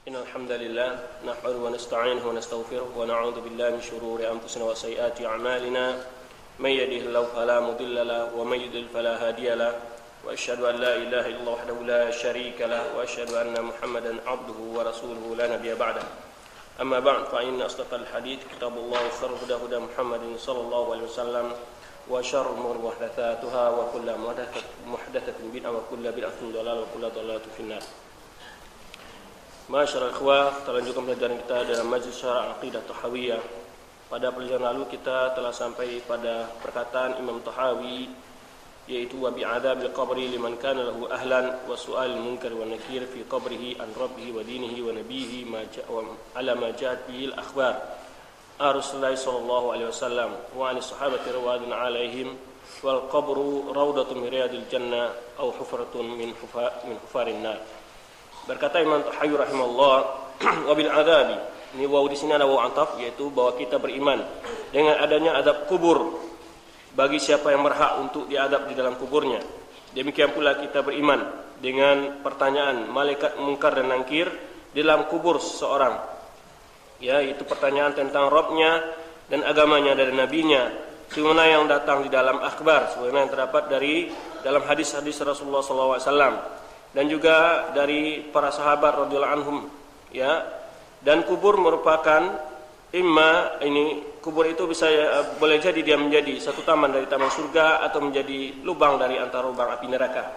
إن الحمد لله نحمده ونستعينه ونستغفره ونعوذ بالله من شرور أنفسنا وسيئات أعمالنا من يهده الله فلا مضل له ومن يضلل فلا هادي له وأشهد أن لا إله إلا الله وحده لا شريك له وأشهد أن محمدا عبده ورسوله لا نبي بعده أما بعد فإن أصدق الحديث كتاب الله وخير الهدى هدى محمد صلى الله عليه وسلم وشر الأمور محدثاتها وكل محدثة بدعة وكل بدعة ضلالة وكل ضلالة في النار. Masyaallah ikhwah, kita lanjutkan pelajaran kita dalam Majlis Syarah Aqidah Tahawiyah. Pada pelajaran lalu kita telah sampai pada perkataan Imam Tahawi, yaitu wa bi'adzabil qabri liman kana lahu ahlan wa su'al munkar wa nakir fi qabrihi an rabbih wa dinihi wa nabiyhi ma ja'a ala ma ja'at bihi al-akhbar Rasulullah sallallahu alaihi wasallam wa an sahabati radhiyallahu alaihim wal qabru rawdatun min riyadil jannah aw hufratun min hufarin nar. Berkata Imam Tahawi rahimahullah, wa bil adzabi, ini waw di sini ada waw ataf, yaitu bahwa kita beriman dengan adanya adab kubur bagi siapa yang berhak untuk diadab di dalam kuburnya. Demikian pula kita beriman dengan pertanyaan malaikat mungkar dan nangkir di dalam kubur seseorang, ya, itu pertanyaan tentang Rabbnya dan agamanya dari nabinya, sebagaimana yang datang di dalam akhbar, sebagaimana yang terdapat dari dalam hadis-hadis Rasulullah SAW dan juga dari para sahabat radhiyallahu anhum, ya. Dan kubur merupakan kubur itu bisa boleh jadi dia menjadi satu taman dari taman surga atau menjadi lubang dari antara lubang api neraka.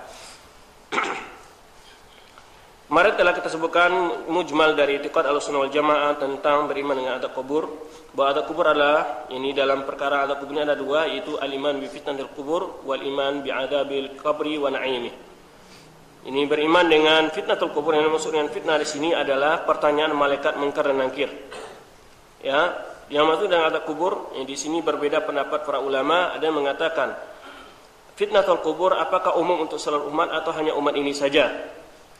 Kemarin telah kita sebutkan mujmal dari i'tiqad Ahlussunnah wal Jamaah tentang beriman dengan adab kubur, bahwa adab kubur adalah, ini dalam perkara adab kuburnya ada dua, yaitu al-iman bi fitnatil kubur wal iman bi adabil qabri wa na'imih. Ini beriman dengan fitnatul kubur, yang maksud dengan fitnah di sini adalah pertanyaan malaikat mungkar dan nangkir. Ya, yang maksud dengan adab kubur, di sini berbeda pendapat para ulama. Ada yang mengatakan fitnatul kubur apakah umum untuk seluruh umat atau hanya umat ini saja.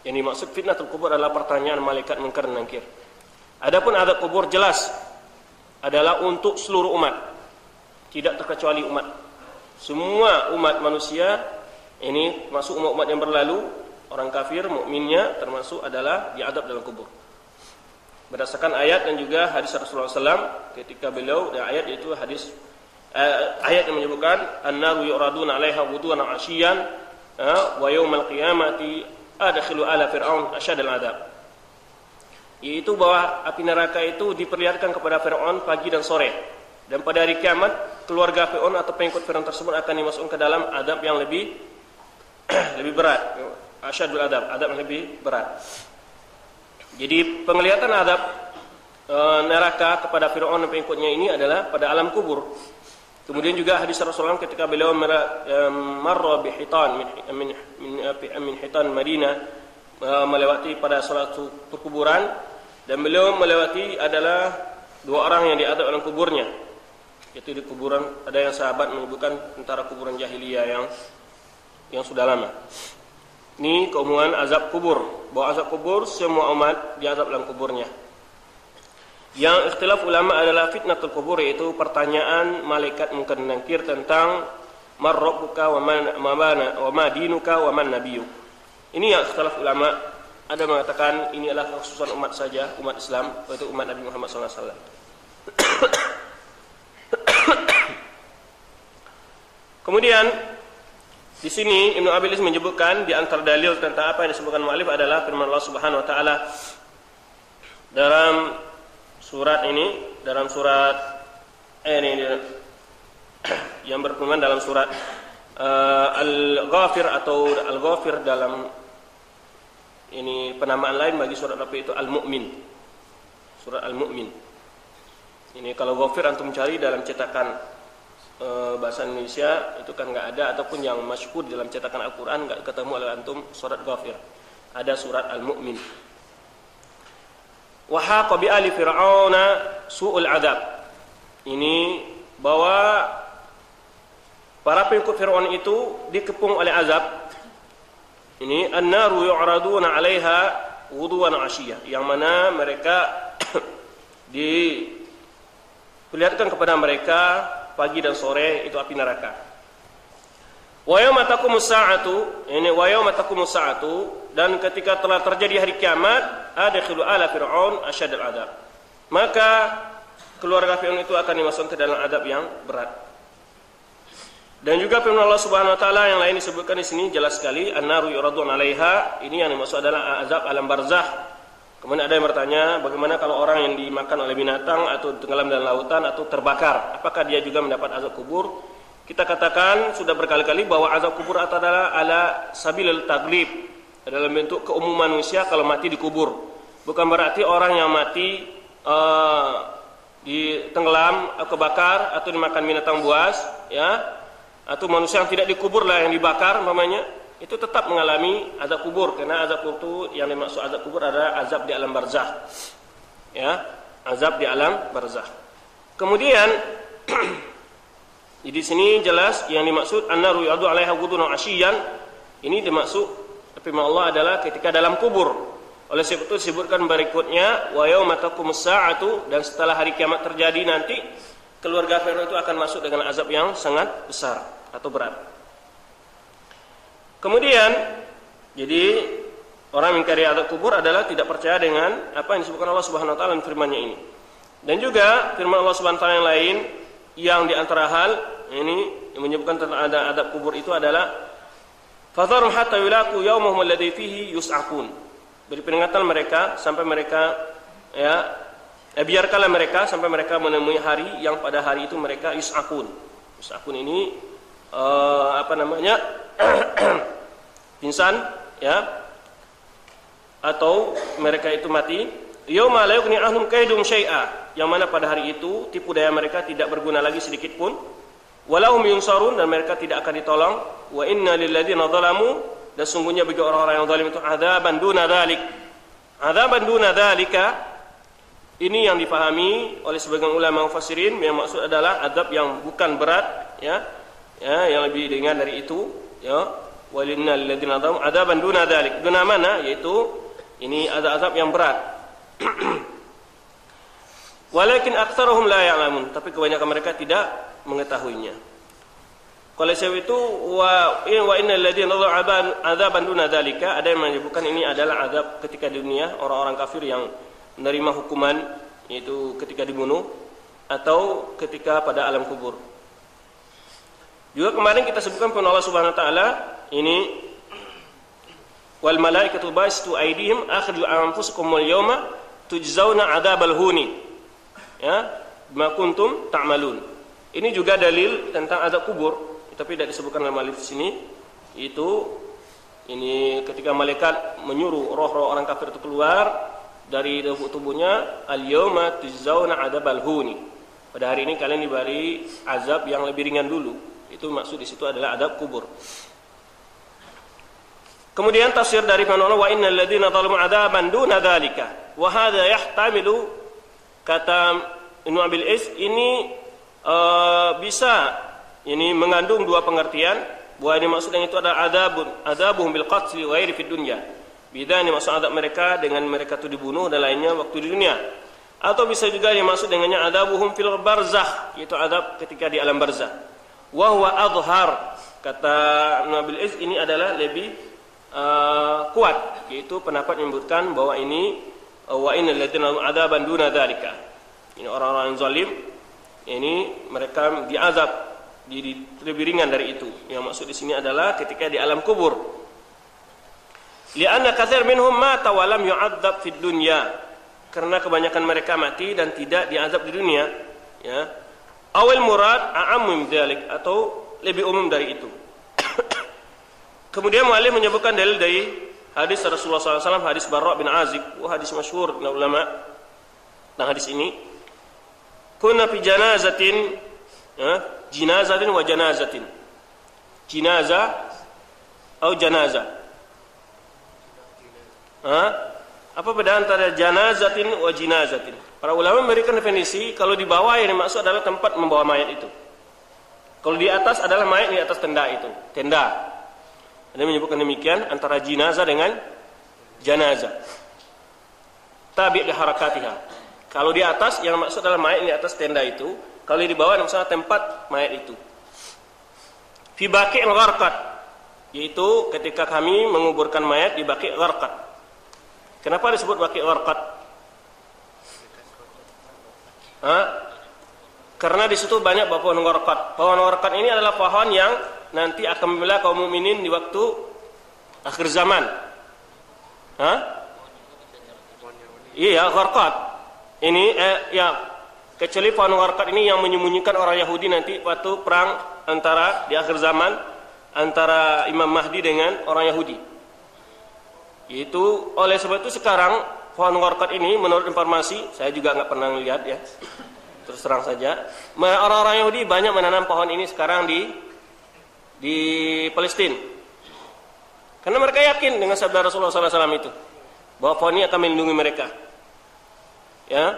Yang dimaksud fitnatul kubur adalah pertanyaan malaikat mungkar dan nangkir. Adapun adab kubur jelas adalah untuk seluruh umat, tidak terkecuali umat. Semua umat manusia, ini masuk umat-umat yang berlalu, orang kafir, mukminnya termasuk adalah diadab dalam kubur. Berdasarkan ayat dan juga hadis Rasulullah SAW ketika beliau, dan ayat itu hadis ayat yang menyebutkan an-naru yu'raduna 'alaiha ghuduwan wa 'ashiyyan wa yaumal qiyamati adkhilu ala fir'aun asyadal 'adzab. Yaitu bahwa api neraka itu diperlihatkan kepada Firaun pagi dan sore, dan pada hari kiamat keluarga Firaun atau pengikut Firaun tersebut akan dimasukkan ke dalam adab yang lebih berat, asyadul adab, adab yang lebih berat. Jadi penglihatan adab neraka kepada Firaun dan pengikutnya ini adalah pada alam kubur. Kemudian juga hadis Rasulullah ketika beliau marra bi hitan min hitan Madinah, melewati pada suatu perkuburan, dan beliau melewati adalah dua orang yang diadab dalam kuburnya. Itu di kuburan, ada yang sahabat menyebutkan antara kuburan jahiliyah yang sudah lama. Ini keumuman azab kubur, bahwa azab kubur semua umat diazab dalam kuburnya. Yang ikhtilaf ulama adalah fitnatul kubur, yaitu pertanyaan malaikat mungkar dan nakir tentang man rabbuka wa ma dinuka wa man nabiyyuk. Ini yang ikhtilaf ulama. Ada mengatakan ini adalah khususan umat saja, umat Islam, yaitu umat Nabi Muhammad SAW. Kemudian di sini Ibnu Abilis menyebutkan di antara dalil tentang apa yang disebutkan mu'allif adalah firman Allah Subhanahu wa taala dalam surat ini, dalam surat ini yang berfirman dalam surat Al-Ghafir atau Al-Ghafir, dalam ini penamaan lain bagi surat apa itu Al-Mu'min. Surat Al-Mu'min. Ini kalau Ghafir antum cari dalam cetakan bahasa Indonesia itu kan enggak ada, ataupun yang masyhur dalam cetakan Al-Qur'an enggak ketemu oleh antum surat Ghafir. Ada surat Al-Mu'min. Wa haqa bi ali fir'auna su'ul adab. Ini bahwa para pengikut Firaun itu dikepung oleh azab. Ini an-naru yu'raduna 'alaiha ghuduwan 'ashiyya, yang mana mereka diperlihatkan kepada mereka pagi dan sore, itu api neraka. Wa yauma taqumus sa'atu, ini wa yauma taqumus sa'atu, dan ketika telah terjadi hari kiamat, adkhilu ala fir'aun asyadal adab. Maka keluarga Fir'aun itu akan dimasukkan ke dalam adab yang berat. Dan juga firman Allah Subhanahu wa taala yang lain disebutkan di sini jelas sekali, an-naru yuradun 'alaiha, ini yang dimaksud adalah azab alam barzakh. Kemudian ada yang bertanya, bagaimana kalau orang yang dimakan oleh binatang atau tenggelam dalam lautan atau terbakar, apakah dia juga mendapat azab kubur? Kita katakan sudah berkali-kali bahwa azab kubur adalah ala sabilil taglib, dalam bentuk keumuman manusia kalau mati dikubur. Bukan berarti orang yang mati ditenggelam, kebakar atau dimakan binatang buas, ya, atau manusia yang tidak dikubur lah yang dibakar, umpamanya, itu tetap mengalami azab kubur, karena azab kubur itu yang dimaksud azab kubur adalah azab di alam barzakh, ya, azab di alam barzakh. Kemudian di sini jelas yang dimaksud an-naru yu'adu 'alaiha ghudwan ashiyan, ini dimaksud firman Allah adalah ketika dalam kubur. Oleh sebab itu disebutkan berikutnya wa yauma taqumus sa'atu, dan setelah hari kiamat terjadi nanti keluarga Fir'aun itu akan masuk dengan azab yang sangat besar atau berat. Kemudian jadi orang mengingkari azab kubur adalah tidak percaya dengan apa yang disebutkan Allah Subhanahu wa taala dalam firman-Nya ini. Dan juga firman Allah Subhanahu wa taala yang lain yang di antara hal ini yang menyebutkan tentang ada adab kubur itu adalah fadharum hatta yulaqu yaumahum alladhi fihi yus'aqun. Beri peringatan mereka sampai mereka, ya, biarkanlah mereka sampai mereka menemui hari yang pada hari itu mereka yus'aqun. Yus'aqun ini pingsan, ya, atau mereka itu mati. Yauma la yughni anhum kaidum syai'a, yang mana pada hari itu tipu daya mereka tidak berguna lagi sedikit pun. Walahum yunsarun, dan mereka tidak akan ditolong. Wa inna lilladzina zalamu, dan sungguhnya bagi orang-orang yang zalim itu adzaban duna dzalik. Adzaban duna dzalika, ini yang dipahami oleh sebagian ulama mufassirin, yang maksud adalah azab yang bukan berat, ya, yang lebih ringan dari itu, ya. Walinna lilladzina zalamu adzaban duna dzalik. Duna mana? Yaitu ini azab yang berat. Walakin aktsaruhum la ya'lamun, tapi kebanyakan mereka tidak mengetahuinya. Kalau sebab itu wa innal ladzina adzaban duna dzalika, ada yang menyebutkan ini adalah azab ketika di dunia, orang-orang kafir yang menerima hukuman yaitu ketika dibunuh atau ketika pada alam kubur. Juga kemarin kita sebutkan firman Allah Subhanahu wa taala ini wal malaikatu basitu aydihim akhriju anfusakum al yawma tujzauna adzabal huni, ya, bima kuntum ta'malun. Ini juga dalil tentang azab kubur, tapi tidak disebutkan dalam alif sini. Itu ini ketika malaikat menyuruh roh-roh orang kafir itu keluar dari tubuhnya, al-yauma tujzauna adzabal huni. Pada hari ini kalian diberi azab yang lebih ringan dulu. Itu maksud di situ adalah azab kubur. Kemudian tafsir dari firman Allah wa innal ladzina zalamu adzaban duna dzalika. Wa hadza yahtamilu, kata Ibnu Abil Is, ini bisa ini mengandung dua pengertian, bahwa ini maksudnya itu adalah adabuhum bil qatl wa ghairi fid dunya. Beda ini maksud adab mereka dengan mereka itu dibunuh dan lainnya waktu di dunia. Atau bisa juga dimaksud dengannya adabuhum fil barzakh, yaitu adab ketika di alam barzakh. Wa huwa adhhar, kata Ibnu Abil Is, ini adalah lebih kuat, yaitu pendapat menyebutkan bahwa ini wa innal ladzina adzaban duna dzalika. Ini orang-orang yang zalim, ini mereka diazab lebih ringan dari itu. Yang maksud di sini adalah ketika di alam kubur. Li'anna katsir minhum mata wa lam yu'adzab fid dunya. Karena kebanyakan mereka mati dan tidak diazab di dunia, ya. Awal murad a'ammu min dzalik, atau lebih umum dari itu. Kemudian muallif menyebutkan dalil dari hadis Rasulullah SAW, hadis Barra bin Azib, hadis masyhur dari ulama. Nah, hadis ini kunna fi janazatin, jinazatin wa janazatin. Jinazah atau janazah. Apa beda antara janazatin wa jinazatin? Para ulama memberikan definisi, kalau di bawah yang dimaksud adalah tempat membawa mayat itu. Kalau di atas adalah mayat di atas tenda itu, tenda. Ada menyebutkan demikian antara jinazah dengan janazah. Tabi' li harakatiha. Kalau di atas yang maksud adalah mayat di atas tenda itu, kalau di bawah maksudnya tempat mayat itu. fi Baqi'il Gharqad, yaitu ketika kami menguburkan mayat di Baqi' Gharqad. Kenapa disebut Baqi' Gharqad? Karena di situ banyak pohon gharqad. Pohon gharqad ini adalah pohon yang nanti akan membela kaum mukminin di waktu akhir zaman. Iya, gharqad. Ini ya, kecuali pohon gharqad ini yang menyembunyikan orang Yahudi nanti waktu perang antara di akhir zaman antara Imam Mahdi dengan orang Yahudi. Itu oleh sebab itu sekarang pohon gharqad ini menurut informasi, saya juga nggak pernah lihat ya, terus terang saja, orang-orang Yahudi banyak menanam pohon ini sekarang di Palestina, karena mereka yakin dengan sabda Rasulullah SAW itu, bahwa pohon ini akan melindungi mereka. Ya,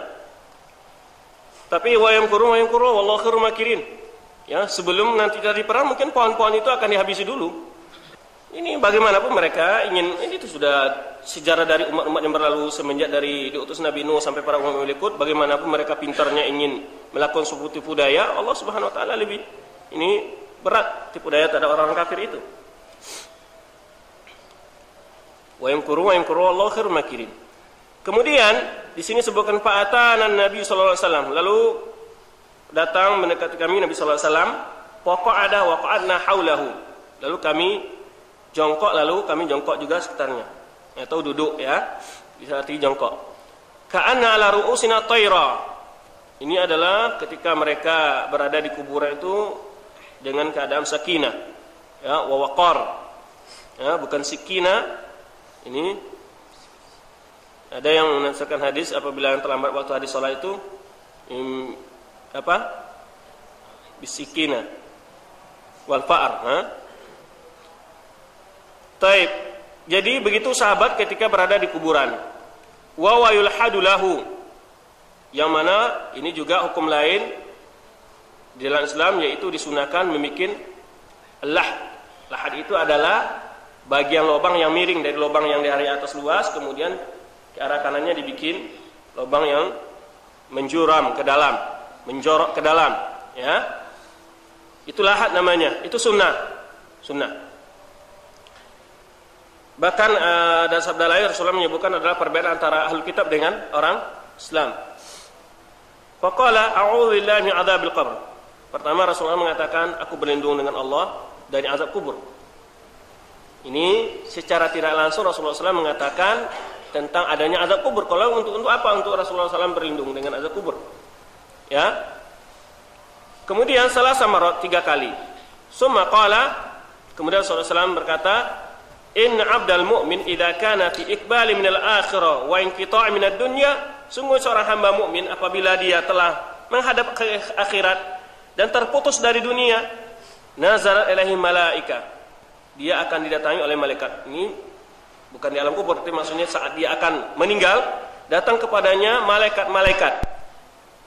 tapi wa yamkuru wallahu khairul makirin. Ya, sebelum nanti dari perang mungkin pohon-pohon itu akan dihabisi dulu. Ini bagaimanapun mereka ingin, ini itu sudah sejarah dari umat-umat yang berlalu semenjak dari diutus Nabi Nuh sampai para umat berikut. Bagaimanapun mereka pintarnya ingin melakukan suatu tipu daya, Allah Subhanahu Wa Taala lebih ini berat tipu daya terhadap orang kafir itu. Wa yamkuru wallahu khairul makirin. Kemudian di sini sebutkan fa'atana Nabi sallallahu alaihi wasallam, lalu datang mendekati kami Nabi sallallahu alaihi wasallam, faqa'ada wa qa'adna haulahu. Lalu kami jongkok, juga sekitarnya. Atau duduk ya. Bisa arti jongkok. Ka'anna ala ru'usina tayra. Ini adalah ketika mereka berada di kuburan itu dengan keadaan sakinah. Ya, wa waqar. Ya, bukan sikina. Ini ada yang menafsirkan hadis apabila yang terlambat waktu hadis salat itu bisikina wal fa'ar. Taib. Jadi begitu sahabat ketika berada di kuburan. Wa yulhadu lahu. Yang mana ini juga hukum lain di dalam Islam, yaitu disunahkan membikin lahad. Lahad itu adalah bagian lubang yang miring dari lubang yang di atas luas, kemudian ke arah kanannya dibikin lubang yang menjuram ke dalam, menjorok ke dalam, ya. Itu lahad namanya. Itu sunnah. Bahkan dan sabda lain Rasulullah menyebutkan adalah perbedaan antara ahlul kitab dengan orang Islam. Faqala a'udzu billahi min adzabil qabr. Pertama Rasulullah mengatakan, aku berlindung dengan Allah dari azab kubur. Ini secara tidak langsung Rasulullah SAW mengatakan tentang adanya azab kubur. Kalau untuk apa untuk Rasulullah SAW berlindung dengan azab kubur? Ya. Kemudian salah samarat 3 kali. Summa qala, kemudian Rasulullah SAW berkata, inna abdal mu'min idza kana fi iqbali minal akhirah wa inqita'i minad dunya, sungguh seorang hamba mukmin apabila dia telah menghadap ke akhirat dan terputus dari dunia, nazarat ilaihi malaika, dia akan didatangi oleh malaikat. Ini bukan di alam kubur, tapi maksudnya saat dia akan meninggal, datang kepadanya malaikat-malaikat.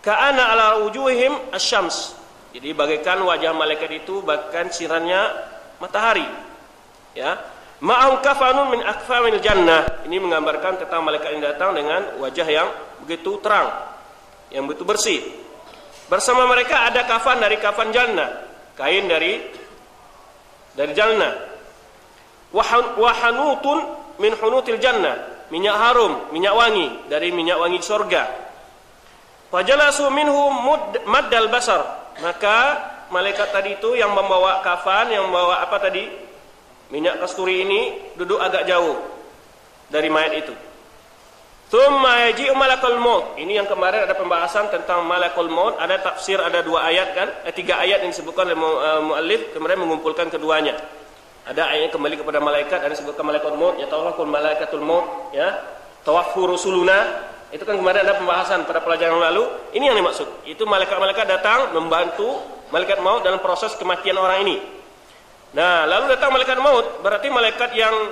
Ka'ana ala wujuhihim asyams. Jadi bagaikan wajah malaikat itu bagaikan sirannya matahari. Ya. Ma'am kafanun min akfamil jannah. Ini menggambarkan tentang malaikat yang datang dengan wajah yang begitu terang, yang begitu bersih. Bersama mereka ada kafan dari kafan jannah, kain dari jannah. Wahanutun min hunutil jannah, minyak harum, minyak wangi dari minyak wangi surga. Fajalasu minhum maddal basar. Maka malaikat tadi itu yang membawa kafan, yang membawa apa tadi? Minyak kasturi ini duduk agak jauh dari mayat itu. Tsumma yaji'u malakul maut. Ini yang kemarin ada pembahasan tentang malakul maut, ada tafsir, ada 2 ayat kan? 3 ayat yang disebutkan oleh muallif, kemudian mengumpulkan keduanya. Ada ayat kembali kepada malaikat, ada disebutkan malakul maut, ya tawafful malaikatul maut, ya. Tawaffu rusuluna. Itu kan kemarin ada pembahasan pada pelajaran yang lalu. Ini yang dimaksud. Itu malaikat-malaikat datang membantu malaikat maut dalam proses kematian orang ini. Nah, lalu datang malaikat maut, berarti malaikat yang